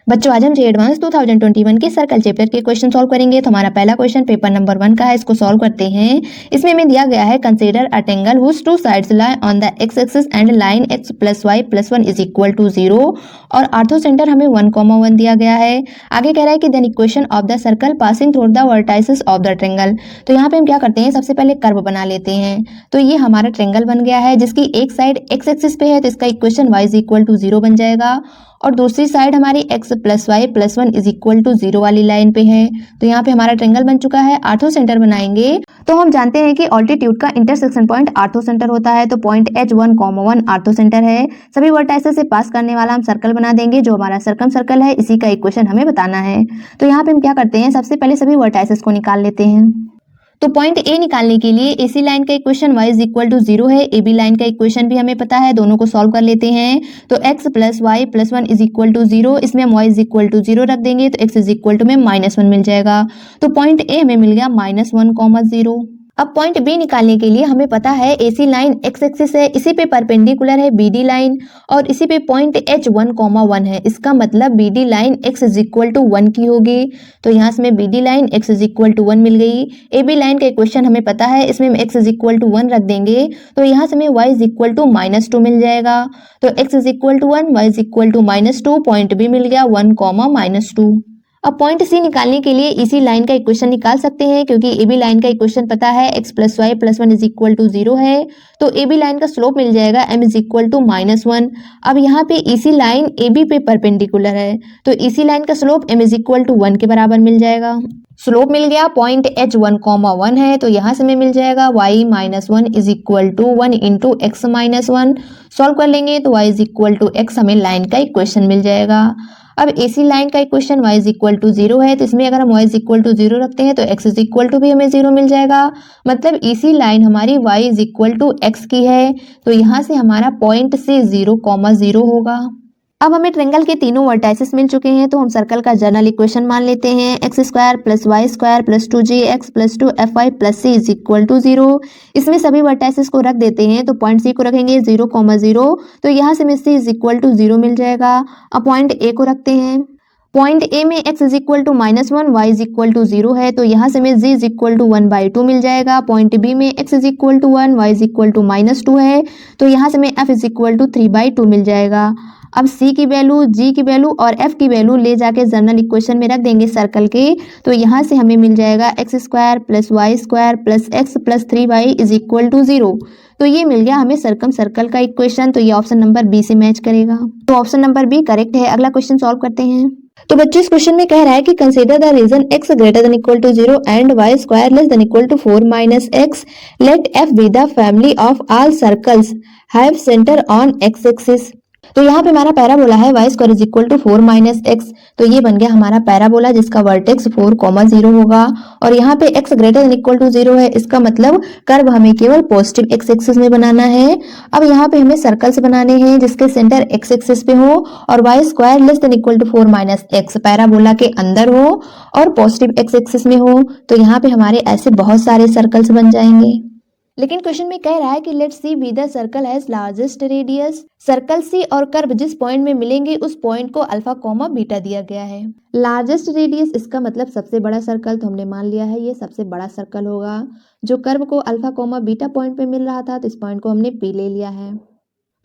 बच्चों आज हम जे एडवांस 2021 के सर्कल चैप्टर के क्वेश्चन सॉल्व करेंगे। तो हमारा पहला क्वेश्चन पेपर नंबर 1 का है, इसको सॉल्व करते हैं। इसमें हमें दिया गया है consider a triangle whose two sides lie on the x axis and line x + y + 1 is equal to 0 और ऑर्थो सेंटर हमें 1,1 दिया गया है। आगे कह रहा है कि then equation of the circle passing through the vertices of the triangle. तो यहाँ पे हम क्या करते हैं, सबसे पहले कर्व बना लेते हैं। तो ये हमारा ट्रायंगल बन गया है जिसकी एक साइड x एक्सिस पे है, तो इसका इक्वेशन y = 0 बन जाएगा और दूसरी साइड हमारी x + y + 1 is equal to 0 वाली लाइन पे है। तो यहाँ पे हमारा ट्रायंगल बन चुका है। ऑर्थो सेंटर बनाएंगे तो हम जानते हैं कि ऑल्टीट्यूड का इंटरसेक्शन पॉइंट ऑर्थो सेंटर होता है। तो पॉइंट H1,1 ऑर्थो सेंटर है। सभी वर्टाइसेस से पास करने वाला हम सर्कल बना देंगे जो हमारा सर्कम सर्कल है, इसी का इक्वेशन हमें बताना है। तो यहाँ पे हम क्या करते हैं, सबसे पहले सभी वर्टाइसेस को निकाल लेते हैं। तो पॉइंट ए निकालने के लिए AC लाइन का इक्वेशन y = 0 है, AB लाइन का इक्वेशन भी हमें पता है, दोनों को सॉल्व कर लेते हैं। तो x + y + 1 is equal to 0, इसमें हम y = 0 रख देंगे तो x = -1 मिल जाएगा। तो पॉइंट ए हमें मिल गया -1,0। अब पॉइंट बी निकालने के लिए हमें पता है AC लाइन x एक्सिस है, इसी पे परपेंडिकुलर है BD लाइन और इसी पे पॉइंट H1,1 है। इसका मतलब BD लाइन x = 1 की होगी। तो यहाँ से हमें BD लाइन x = 1 मिल गई। AB लाइन का इक्वेशन हमें पता है, इसमें हम x = 1 रख देंगे तो यहाँ से हमें y = -2 मिल जाएगा। तो x = 1, y = -2, पॉइंट बी मिल गया 1, -2। अब पॉइंट सी निकालने के लिए इसी लाइन का इक्वेशन निकाल सकते हैं क्योंकि AB लाइन का इक्वेशन पता है x + y + 1 is equal to 0 है। तो AB लाइन का स्लोप मिल जाएगा m = -1। अब यहाँ पे EC लाइन AB पे परपेंडिकुलर है तो EC लाइन का स्लोप m = 1 के बराबर मिल जाएगा। स्लोप मिल गया, पॉइंट H1,1 है तो यहाँ से हमें मिल जाएगा y - 1 is equal to 1 × x - 1। Solve कर लेंगे तो y = x, हमें लाइन का इक्वेशन मिल जाएगा। अब AC लाइन का इक्वेशन y = 0 है तो इसमें अगर हम y = 0 रखते हैं तो x = भी हमें 0 मिल जाएगा। मतलब EC लाइन हमारी y = x की है। तो यहाँ से हमारा पॉइंट से 0,0 होगा। अब हमें ट्रायंगल के तीनों वर्टाइसेस मिल चुके हैं तो हम सर्कल का जनरल इक्वेशन मान लेते हैं x² + y² + 2gx + 2fy + c is equal to 0। इसमें सभी वर्टाइसेस को रख देते हैं तो पॉइंट C को रखेंगे 0,0 तो यहाँ से हमें c = 0 मिल जाएगा। अब पॉइंट A को रखते हैं। पॉइंट A में x = -1, y = 0 है तो यहाँ से हमें z = 1/2 मिल जाएगा। पॉइंट B में x = 1, y = -2 है तो यहाँ से हमें f = 3/2 मिल जाएगा। अब C की वैल्यू, G की वैल्यू और F की वैल्यू ले जाके जनरल इक्वेशन में रख देंगे सर्कल के। तो यहाँ से हमें मिल जाएगा x² + y² + x + 3y is equal to 0। तो ये मिल गया हमें सर्कम सर्कल का इक्वेशन। तो ये ऑप्शन नंबर बी से मैच करेगा। तो ऑप्शन नंबर बी करेक्ट है। अगला क्वेश्चन सॉल्व करते हैं। तो बच्चों इस क्वेश्चन में कह रहा है कि consider the region x > 0 and y² < 4 - x, let f be the family of all circles have centre on x axis. तो यहाँ पे हमारा पैराबोला है y² = 4 - x। तो ये बन गया हमारा पैराबोला जिसका वर्टेक्स 4,0 होगा और यहाँ पे x > 0 है, इसका मतलब कर्व हमें केवल पॉजिटिव x एक्सिस में बनाना है। अब यहाँ पे हमें सर्कल्स बनाने हैं जिसके सेंटर x एक्सिस पे हो और y² < 4 - x पैराबोला के अंदर हो और पॉजिटिव x एक्सिस में हो। तो यहाँ पे हमारे ऐसे बहुत सारे सर्कल्स बन जाएंगे। लेकिन क्वेश्चन में कह रहा है कि let C be the circle has largest radius. Circle C और कर्व जिस पॉइंट में मिलेंगे उस पॉइंट को अल्फा कॉमा बीटा दिया गया है। लार्जेस्ट रेडियस इसका मतलब सबसे बड़ा सर्कल, तो हमने मान लिया है ये सबसे बड़ा सर्कल होगा। जो कर्व को अल्फा कॉमा बीटा पॉइंट पे मिल रहा था तो इस पॉइंट को हमने P ले लिया है।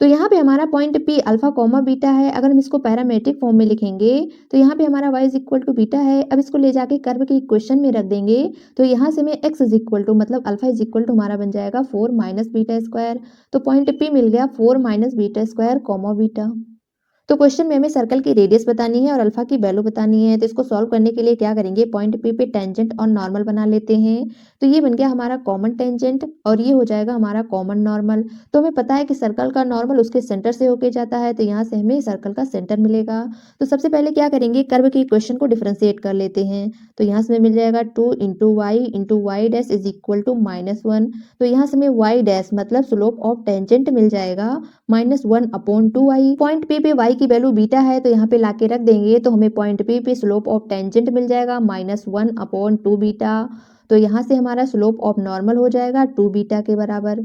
तो यहाँ पे हमारा point P alpha comma beta है। अगर हम इसको पैरामेट्रिक फॉर्म में लिखेंगे तो यहाँ पे हमारा y = बीटा है। अब इसको ले जाके कर्व के इक्वेशन में रख देंगे तो यहाँ से हमें x मतलब अल्फा = हमारा बन जाएगा 4 - β²। तो पॉइंट P मिल गया 4 - β², बीटा। तो क्वेश्चन में हमें सर्कल की रेडियस बतानी है और अल्फा की वैल्यू बतानी है। तो इसको सॉल्व करने के लिए क्या करेंगे, पॉइंट P पे टेंजेंट और नॉर्मल बना लेते हैं। तो ये बन गया हमारा कॉमन टेंजेंट और ये हो जाएगा हमारा कॉमन नॉर्मल। तो हमें पता है कि सर्कल का नॉर्मल उसके सेंटर से होके जाता है तो यहाँ से हमें सर्कल का सेंटर मिलेगा। तो सबसे पहले क्या करेंगे, कर्व की इक्वेशन को डिफरेंशिएट कर लेते हैं। तो यहाँ से हमें मिल जाएगा 2 × y × y' is equal to -1। तो यहाँ से हमें y' मतलब स्लोप ऑफ टेंजेंट मिल जाएगा -1/2y। पॉइंट P पे y की वैल्यू बीटा है तो यहाँ पे लाके रख देंगे तो हमें पॉइंट P पे स्लोप ऑफ टेंजेंट मिल जाएगा -1/2 बीटा। तो यहाँ से हमारा स्लोप ऑफ नॉर्मल हो जाएगा 2 बीटा के बराबर।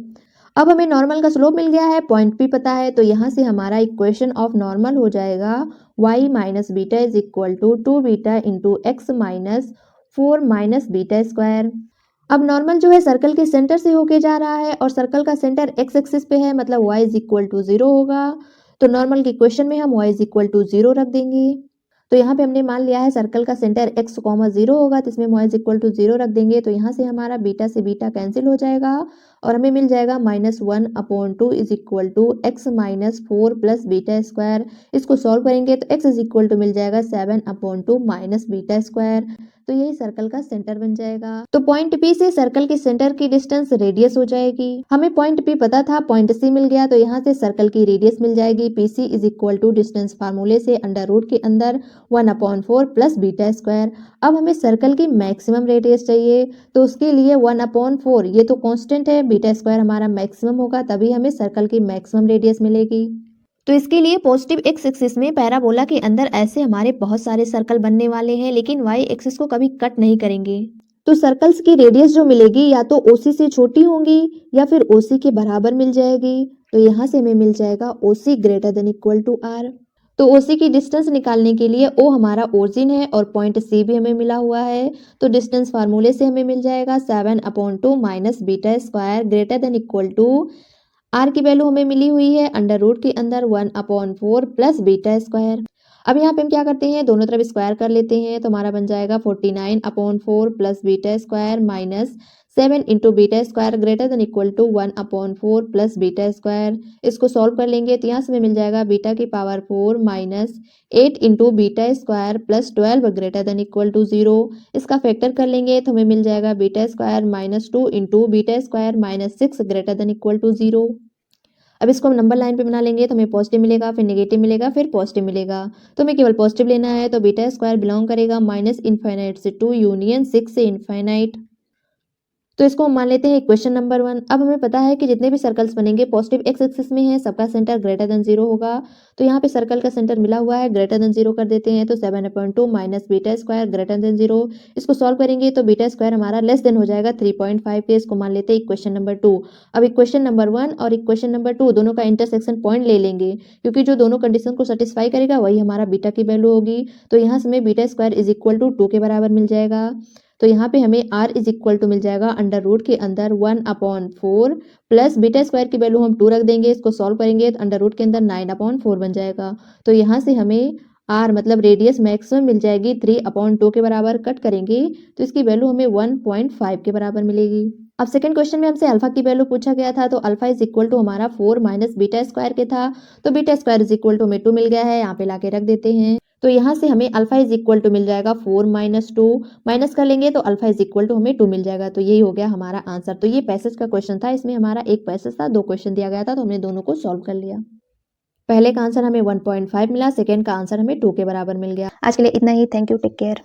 अब हमें नॉर्मल का स्लोप मिल गया है, पॉइंट भी पता है, तो यहाँ से हमारा इक्वेशन ऑफ नॉर्मल हो जाएगा y माइनस beta is equal to 2 beta into x minus 4 minus beta square. अब नॉर्मल जो है सर्कल के सेंटर से होके जा रहा है और सर्कल का सेंटर एक्स एक्सिस पे है, मतलब y इज इक्वल टू 0 होगा। तो नॉर्मल के इक्वेशन में हम y इज इक्वल टू 0 रख देंगे। तो यहाँ पे हमने मान लिया है सर्कल का सेंटर x, 0 होगा, तो इसमें y इज इक्वल टू 0 रख देंगे। तो यहाँ से हमारा बीटा से बीटा कैंसिल हो जाएगा और हमें मिल जाएगा -1/2 is equal to x minus 4 plus beta square. इसको सॉल्व करेंगे तो x इज इक्वल टू मिल जाएगा 7/2 माइनस बीटा स्क्वायर। तो यही सर्कल का सेंटर बन जाएगा। तो पॉइंट P से सर्कल के सेंटर की डिस्टेंस रेडियस हो जाएगी। हमें पॉइंट P पता था, पॉइंट C मिल गया, तो यहाँ से सर्कल की रेडियस मिल जाएगी। PC is equal to distance फार्मूले से अंडर रूट के अंदर 1/4 प्लस बीटा स्क्वायर। अब हमें सर्कल की मैक्सिमम रेडियस चाहिए, तो उसके लिए 1/4, ये तो कांस्टेंट है, बीटा स्क्वायर हमारा मैक्सिमम होगा, तभी हमें सर्कल की मैक्सिमम रेडियस मिलेगी। तो इसके लिए पॉजिटिव एक्स एक्सिस में पैराबोला के अंदर ऐसे हमारे बहुत सारे सर्कल बनने वाले हैं, लेकिन वाई एक्सिस को कभी कट नहीं करेंगे। तो सर्कल्स की रेडियस जो मिलेगी या तो OC से छोटी होंगी या फिर OC के बराबर मिल जाएगी। तो यहाँ से हमें मिल जाएगा OC greater than equal to R। तो OC की डिस्टेंस निकालने के लिए O हमारा ओरिजिन है और पॉइंट C भी हमें मिला हुआ है, तो डिस्टेंस फार्मूले से हमें मिल जाएगा 7/2 minus beta square greater than equal to R की वैल्यू हमें मिली हुई है अंडर रूट के अंदर 1/4 प्लस बीटा स्क्वायर। अब यहाँ पे हम क्या करते हैं, दोनों तरफ स्क्वायर कर लेते हैं, तो हमारा बन जाएगा 49/4 plus beta square minus 7 into beta square greater than equal to 1/4 plus beta square. इसको सॉल्व कर लेंगे तो यहाँ से हमें मिल जाएगा बीटा की power 4 minus 8 into beta square plus 12 greater than equal to 0। इसका फैक्टर कर लेंगे तो हमें मिल जाएगा beta square -2 into beta square -6 greater than equal to 0। अब इसको हम नंबर लाइन पे बना लेंगे तो हमें पॉजिटिव मिलेगा, फिर नेगेटिव मिलेगा, फिर पॉजिटिव मिलेगा। तो हमें केवल पॉजिटिव लेना है, तो बीटा स्क्वायर बिलोंग करेगा -इनफाइनाइट से 2 यूनियन 6 से इनफाइनाइट। तो इसको हम मान लेते हैं इक्वेशन नंबर 1। अब हमें पता है कि जितने भी सर्कल्स बनेंगे पॉजिटिव एक्स एक्सिस में है, सबका सेंटर ग्रेटर देन 0 होगा। तो यहाँ पे सर्कल का सेंटर मिला हुआ है, ग्रेटर देन 0 कर देते हैं, तो 7/2 minus beta square greater then 0। इसको सॉल्व करेंगे तो बीटा स्क्वायर हमारा लेस देन हो जाएगा 3.5 के। इसको मान लेते हैं इक्वेशन नंबर 2। अब इक्वेशन नंबर 1 और इक्वेशन नंबर 2 दोनों का इंटरसेक्शन पॉइंट ले लेंगे, क्योंकि जो दोनों कंडीशन को सेटिस्फाई करेगा वही हमारा बीटा की वैल्यू होगी। तो यहाँ से हमें beta square is equal to 2 के बराबर मिल जाएगा। तो यहाँ पे हमें R इज इक्वल टू मिल जाएगा अंडर रूट के अंदर 1/4 प्लस बीटा स्क्वायर की वैल्यू हम 2 रख देंगे। इसको सॉल्व करेंगे तो अंडर रूट के अंदर 9/4 बन जाएगा। तो यहाँ से हमें R मतलब रेडियस मैक्सिमम मिल जाएगी 3/2 के बराबर। कट करेंगे तो इसकी वैल्यू हमें 1.5 के बराबर मिलेगी। अब सेकंड क्वेश्चन में हमसे अल्फा की वैल्यू पूछा गया था, तो अल्फा इज इक्वल टू हमारा 4 माइनस बीटा स्क्वायर के था, तो beta square is equal to हमें 2 मिल गया है, यहाँ पे लाके रख देते हैं। तो यहाँ से हमें अल्फा इज इक्वल टू मिल जाएगा 4 माइनस 2, माइनस कर लेंगे तो अल्फा इज इक्वल टू हमें 2 मिल जाएगा। तो यही हो गया हमारा आंसर। तो ये पैसेज का क्वेश्चन था, इसमें हमारा एक पैसेज था, 2 क्वेश्चन दिया गया था, तो हमने दोनों को सॉल्व कर लिया। पहले का आंसर हमें 1.5 मिला, सेकेंड का आंसर हमें 2 के बराबर मिल गया। आज के लिए इतना ही। Thank you, take care.